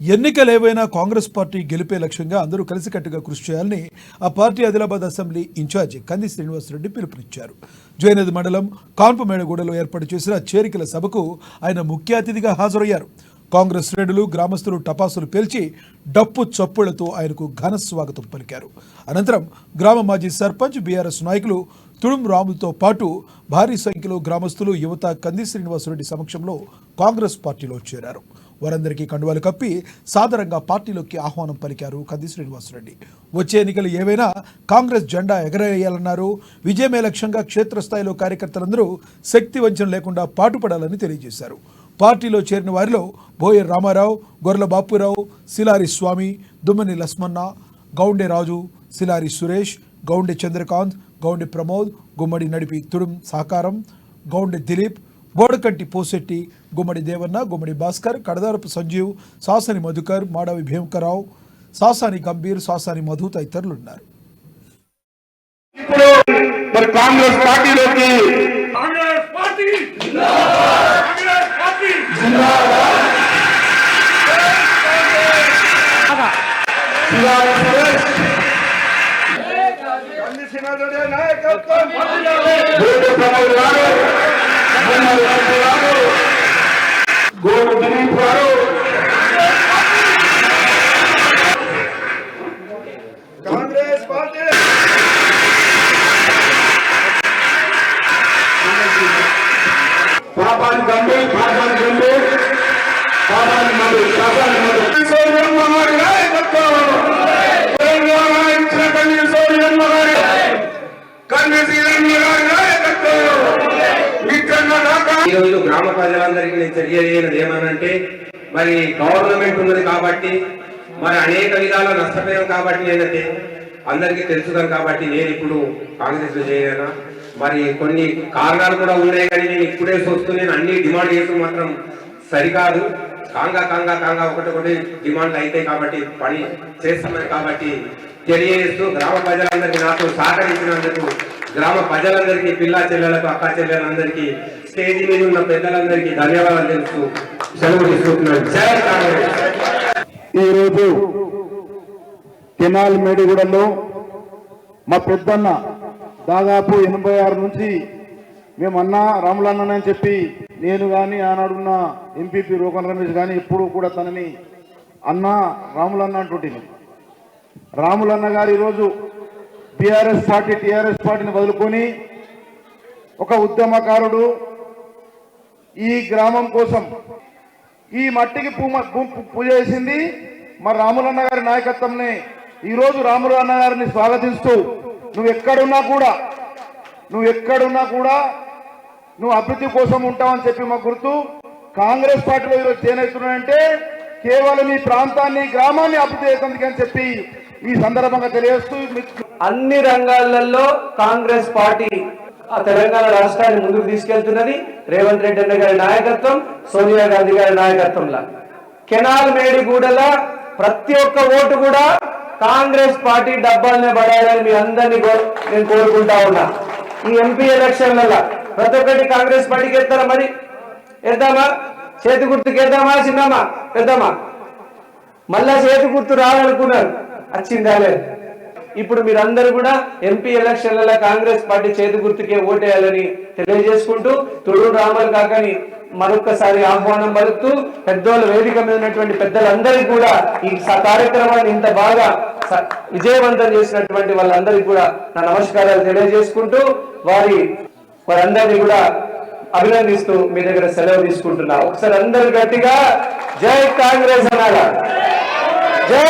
ఎన్నికలు ఏవైనా కాంగ్రెస్ పార్టీ గెలిపే లక్ష్యంగా అందరూ కలిసికట్టుగా కృషి చేయాలని ఆ పార్టీ ఆదిలాబాద్ అసెంబ్లీ ఇన్ఛార్జి కంది శ్రీనివాసరెడ్డి పిలుపునిచ్చారు. జయనది మండలం కాన్పమేడగూడలో ఏర్పాటు చేసిన చేరికల సభకు ఆయన ముఖ్య అతిథిగా హాజరయ్యారు. కాంగ్రెస్ శ్రేణులు గ్రామస్తులు టపాసులు పేల్చి డప్పు చప్పుళ్లతో ఆయనకు ఘన స్వాగతం పలికారు. అనంతరం గ్రామ మాజీ సర్పంచ్ బీఆర్ఎస్ నాయకులు తుడుం రాములతో పాటు భారీ సంఖ్యలో గ్రామస్తులు యువత కంది శ్రీనివాసరెడ్డి సమక్షంలో కాంగ్రెస్ పార్టీలో చేరారు. వారందరికీ కండువాలు కప్పి సాదరంగా పార్టీలోకి ఆహ్వానం పలికారు కంది శ్రీనివాసరెడ్డి. వచ్చే ఎన్నికలు ఏవైనా కాంగ్రెస్ జెండా ఎగరేయాలన్నారు. విజయమే లక్ష్యంగా క్షేత్రస్థాయిలో కార్యకర్తలందరూ శక్తి వంచన లేకుండా పాటుపడాలని తెలియజేశారు. పార్టీలో చేరిన వారిలో బోయర్ రామారావు, గొర్ల బాపురావు, సిలారి స్వామి, దుమ్మని లస్మన్న, గౌండె రాజు, సిలారి సురేష్, గౌండె చంద్రకాంత్, గౌండె ప్రమోద్, గుమ్మడి నడిపి తుడుం సహకారం, గౌండె దిలీప్, బోడకంటి పోసెట్టి, గుమ్మడి దేవన్న, గుమ్మడి భాస్కర్, కడదారపు సంజీవ్, సాసాని మధుకర్, మాడవి భీమకరావు, సాసాని గంభీర్, సాసాని మధు తదితరులున్నారు. కాంగ్రెస్ పార్టీలోకి కాంగ్రెస్ పార్టీ పాపాన్ని గంభీర్ పాపాన్ని గంభీర్ పాపాన్ని మధు పాపాన్ని మధు ఈరోజు గ్రామ ప్రజలందరికీ నేను తెలియజేయనది ఏమనంటే, మరి గవర్నమెంట్ ఉన్నది కాబట్టి, మరి అనేక విధాల నష్టపోయాం కాబట్టి, నేనంటే అందరికీ తెలుసుదాను కాబట్టి నేను ఇప్పుడు కాంగ్రెస్ లో చేయనా. మరి కొన్ని కారణాలు కూడా ఉన్నాయి, కానీ నేను ఇప్పుడే చూస్తూ నేను అన్ని డిమాండ్ చేస్తూ మాత్రం సరికాదు. కాంగా ఒకటి డిమాండ్లు అయితే కాబట్టి పని చేస్తున్నాను కాబట్టి తెలియజేస్తూ గ్రామ ప్రజలందరికీ నాతో సహకరించినందుకు గ్రామ ప్రజలందరికీ, పిల్ల చెల్లెలకు, అక్క చెల్లెలందరికీ, స్టేజీ మీద ఉన్న పెద్దలందరికీ ధన్యవాదాలు తెలుస్తూ సెలవు తీసుకుంటున్నాను. జై కాంగ్రెస్. ఈరోజు కెనాల్ మేడిగూడలో మా పెద్దన్న దాదాపు 86 నుంచి మేము అన్నా రాములన్నని చెప్పి నేను కానీ ఆనాడున్న ఎంపీపీ రోకన్ రమేష్ కానీ ఎప్పుడు కూడా తనని అన్నా రాములన్న అంటుంటే, రాములన్న గారు ఈరోజు బీఆర్ఎస్ పార్టీ టీఆర్ఎస్ పార్టీని వదులుకొని ఒక ఉద్యమకారుడు, ఈ గ్రామం కోసం ఈ మట్టికి పూజ చేసింది మరి రాములన్న గారి నాయకత్వంని. ఈరోజు రాములన్న గారిని స్వాగతిస్తూ నువ్వు ఎక్కడున్నా కూడా నువ్వు అభివృద్ధి కోసం ఉంటావని చెప్పి మా గుర్తు. కాంగ్రెస్ పార్టీలో ఈరోజు చేనేస్తున్నాడంటే కేవలం ఈ ప్రాంతాన్ని, గ్రామాన్ని అభివృద్ధి చేసేందుకు అని చెప్పి ఈ సందర్భంగా తెలియజేస్తూ, అన్ని రంగాలలో కాంగ్రెస్ పార్టీ తెలంగాణ రాష్ట్రాన్ని ముందుకు తీసుకెళ్తున్నది. రేవంత్ రెడ్డి అన్న గారి నాయకత్వం, సోనియా గాంధీ గారి నాయకత్వంలో కెనాల్ మేడిగూడల ప్రతి ఒక్క ఓటు కూడా కాంగ్రెస్ పార్టీ డబ్బాలనే పడాలని మీ అందరినీ నేను కోరుకుంటా ఉన్నా. ఈ ఎంపీ ఎలక్షన్లలో ప్రతి ఒక్కటి కాంగ్రెస్ పార్టీకి ఎత్తారా? మరి ఎద్దామా? చేతి గుర్తుకి ఎద్దామా? చిన్నమా పెద్దమా? మళ్ళా చేతి గుర్తు రావాలనుకున్నారు, వచ్చిందా లేదు? ఇప్పుడు మీరందరూ కూడా ఎంపీ ఎలక్షన్లలో కాంగ్రెస్ పార్టీ చేతి గుర్తుకే ఓటేయాలని తెలియజేసుకుంటూ తుడు రామల్ కాకని మరొకసారి ఆహ్వానం పలుకుతూ, పెద్దోళ్ళ వేదిక మీద ఉన్నటువంటి పెద్దలందరికీ కూడా ఈ కార్యక్రమాన్ని ఇంత బాగా విజయవంతం చేసినటువంటి వాళ్ళందరికీ కూడా నా నమస్కారాలు తెలియజేసుకుంటూ వారందరినీ కూడా అభినందిస్తూ మీ దగ్గర సెలవు తీసుకుంటున్నా. ఒకసారి అందరు గట్టిగా జై కాంగ్రెస్ అనాలా? జై